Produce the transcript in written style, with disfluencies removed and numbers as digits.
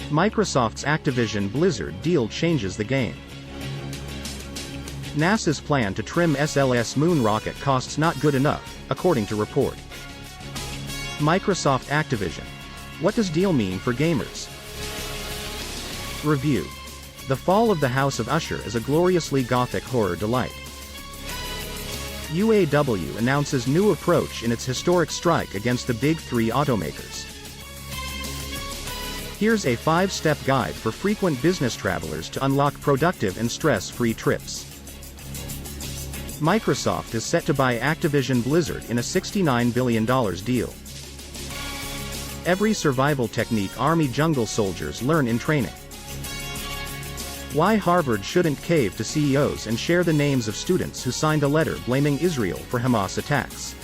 Microsoft's Activision Blizzard deal changes the game. NASA's plan to trim SLS moon rocket costs not good enough, according to report. Microsoft Activision. What does deal mean for gamers? Review. The Fall of the House of Usher is a gloriously gothic horror delight. UAW announces new approach in its historic strike against the Big Three automakers. Here's a 5-step guide for frequent business travelers to unlock productive and stress-free trips. Microsoft is set to buy Activision Blizzard in a $69 billion deal. Every survival technique Army jungle soldiers learn in training. Why Harvard shouldn't cave to CEOs and share the names of students who signed a letter blaming Israel for Hamas attacks.